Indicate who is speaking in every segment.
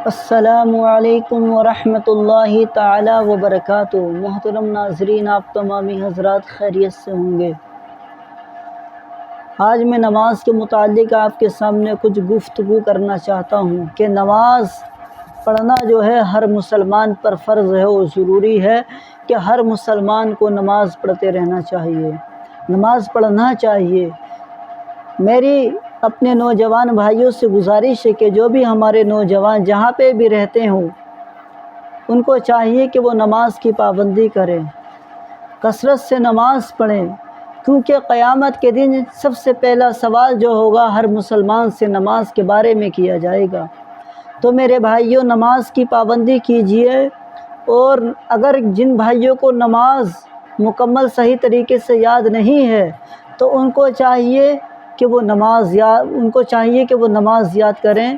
Speaker 1: السلام علیکم ورحمۃ اللہ تعالی وبرکاتہ۔ محترم ناظرین، آپ تمامی حضرات خیریت سے ہوں گے۔ آج میں نماز کے متعلق آپ کے سامنے کچھ گفتگو کرنا چاہتا ہوں کہ نماز پڑھنا جو ہے ہر مسلمان پر فرض ہے اور ضروری ہے کہ ہر مسلمان کو نماز پڑھتے رہنا چاہیے، نماز پڑھنا چاہیے۔ میری اپنے نوجوان بھائیوں سے گزارش ہے کہ جو بھی ہمارے نوجوان جہاں پہ بھی رہتے ہوں ان کو چاہیے کہ وہ نماز کی پابندی کریں، کثرت سے نماز پڑھیں، کیونکہ قیامت کے دن سب سے پہلا سوال جو ہوگا ہر مسلمان سے نماز کے بارے میں کیا جائے گا۔ تو میرے بھائیوں، نماز کی پابندی کیجیے، اور اگر جن بھائیوں کو نماز مکمل صحیح طریقے سے یاد نہیں ہے تو ان کو چاہیے کہ وہ نماز یاد کریں،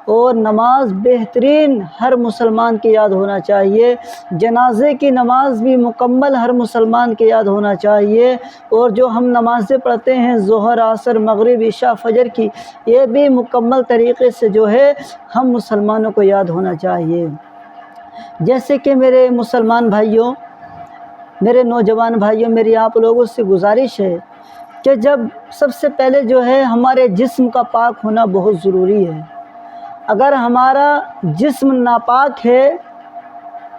Speaker 1: اور نماز بہترین ہر مسلمان کے یاد ہونا چاہیے۔ جنازے کی نماز بھی مکمل ہر مسلمان کے یاد ہونا چاہیے، اور جو ہم نمازیں پڑھتے ہیں ظہر، عصر، مغرب، عشاء، فجر کی، یہ بھی مکمل طریقے سے جو ہے ہم مسلمانوں کو یاد ہونا چاہیے۔ جیسے کہ میرے مسلمان بھائیوں، میرے نوجوان بھائیوں، میری آپ لوگوں سے گزارش ہے کہ جب سب سے پہلے جو ہے ہمارے جسم کا پاک ہونا بہت ضروری ہے۔ اگر ہمارا جسم ناپاک ہے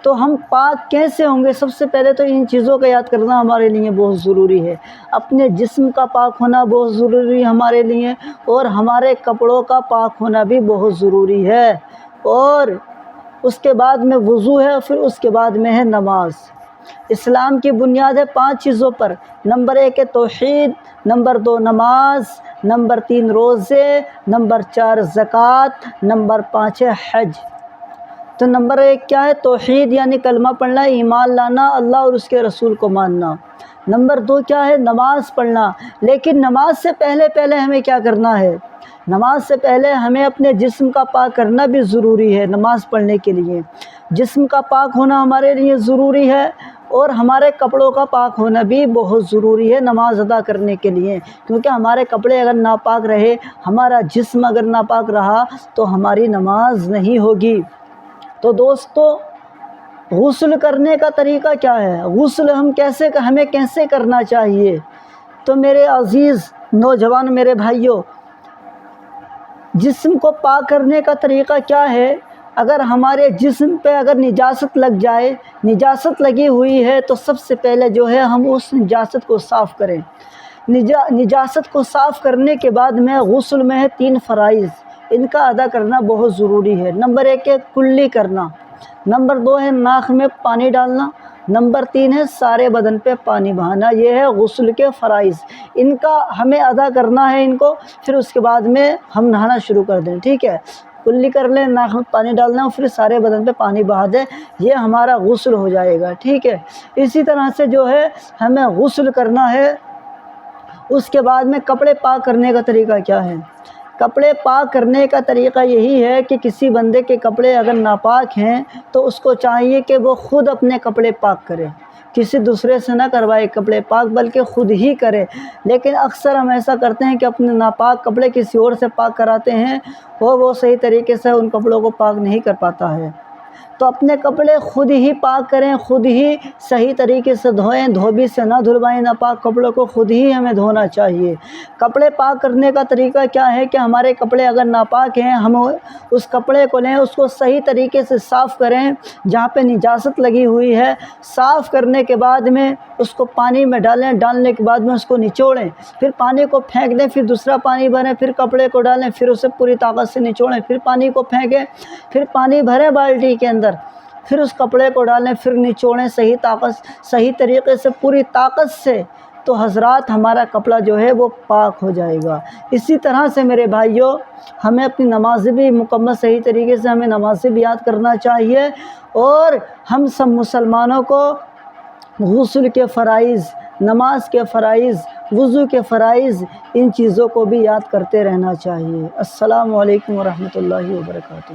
Speaker 1: تو ہم پاک کیسے ہوں گے؟ سب سے پہلے تو ان چیزوں کا یاد کرنا ہمارے لیے بہت ضروری ہے۔ اپنے جسم کا پاک ہونا بہت ضروری ہے ہمارے لیے، اور ہمارے کپڑوں کا پاک ہونا بھی بہت ضروری ہے، اور اس کے بعد میں وضو ہے، پھر اس کے بعد میں ہے نماز۔ اسلام کی بنیاد ہے 5 چیزوں پر۔ نمبر 1 ہے توحید، نمبر 2 نماز، نمبر 3 روزے، نمبر 4 زکوٰۃ، نمبر 5 ہے حج۔ تو نمبر 1 کیا ہے؟ توحید، یعنی کلمہ پڑھنا، ایمان لانا، اللہ اور اس کے رسول کو ماننا۔ نمبر 2 کیا ہے؟ نماز پڑھنا۔ لیکن نماز سے پہلے ہمیں کیا کرنا ہے؟ نماز سے پہلے ہمیں اپنے جسم کا پاک کرنا بھی ضروری ہے۔ نماز پڑھنے کے لیے جسم کا پاک ہونا ہمارے لیے ضروری ہے، اور ہمارے کپڑوں کا پاک ہونا بھی بہت ضروری ہے نماز ادا کرنے کے لیے، کیونکہ ہمارے کپڑے اگر ناپاک رہے، ہمارا جسم اگر ناپاک رہا تو ہماری نماز نہیں ہوگی۔ تو دوستو، غسل کرنے کا طریقہ کیا ہے؟ غسل ہمیں کیسے کرنا چاہیے؟ تو میرے عزیز نوجوان، میرے بھائیوں، جسم کو پاک کرنے کا طریقہ کیا ہے؟ اگر ہمارے جسم پہ اگر نجاست لگ جائے، نجاست لگی ہوئی ہے، تو سب سے پہلے جو ہے ہم اس نجاست کو صاف کریں۔ نجاست کو صاف کرنے کے بعد میں غسل میں ہے 3 فرائض، ان کا ادا کرنا بہت ضروری ہے۔ نمبر 1 ہے کلی کرنا، نمبر 2 ہے ناک میں پانی ڈالنا، نمبر 3 ہے سارے بدن پہ پانی بہانا۔ یہ ہے غسل کے فرائض، ان کا ہمیں ادا کرنا ہے ان کو، پھر اس کے بعد میں ہم نہانا شروع کر دیں، ٹھیک ہے؟ کلی کر لیں، ناک میں پانی ڈالنا، اور پھر سارے بدن پہ پانی بہا دیں، یہ ہمارا غسل ہو جائے گا، ٹھیک ہے؟ اسی طرح سے جو ہے ہمیں غسل کرنا ہے۔ اس کے بعد میں کپڑے پاک کرنے کا طریقہ کیا ہے؟ کپڑے پاک کرنے کا طریقہ یہی ہے کہ کسی بندے کے کپڑے اگر ناپاک ہیں تو اس کو چاہیے کہ وہ خود اپنے کپڑے پاک کرے، کسی دوسرے سے نہ کروائے کپڑے پاک، بلکہ خود ہی کرے۔ لیکن اکثر ہم ایسا کرتے ہیں کہ اپنے ناپاک کپڑے کسی اور سے پاک کراتے ہیں، اور وہ صحیح طریقے سے ان کپڑوں کو پاک نہیں کر پاتا ہے۔ تو اپنے کپڑے خود ہی پاک کریں، خود ہی صحیح طریقے سے دھوئیں، دھوبی سے نہ دھلوائیں ناپاک کپڑوں کو، خود ہی ہمیں دھونا چاہیے۔ کپڑے پاک کرنے کا طریقہ کیا ہے کہ ہمارے کپڑے اگر ناپاک ہیں، ہم اس کپڑے کو لیں، اس کو صحیح طریقے سے صاف کریں، جہاں پہ نجاست لگی ہوئی ہے، صاف کرنے کے بعد میں اس کو پانی میں ڈالیں، ڈالنے کے بعد میں اس کو نچوڑیں، پھر پانی کو پھینک دیں، پھر دوسرا پانی بھریں، پھر کپڑے کو ڈالیں، پھر اسے پوری طاقت سے نچوڑیں، پھر پانی کو پھینکیں، پھر پانی بھریں بالٹی کے اندر، پھر اس کپڑے کو ڈالیں، پھر نچوڑیں صحیح طریقے سے، پوری طاقت سے، تو حضرات ہمارا کپڑا جو ہے وہ پاک ہو جائے گا۔ اسی طرح سے میرے بھائیوں، ہمیں اپنی نمازیں بھی مکمل صحیح طریقے سے ہمیں نمازیں بھی یاد کرنا چاہیے، اور ہم سب مسلمانوں کو غسل کے فرائض، نماز کے فرائض، وضو کے فرائض، ان چیزوں کو بھی یاد کرتے رہنا چاہیے۔ السلام علیکم ورحمۃ اللہ وبرکاتہ۔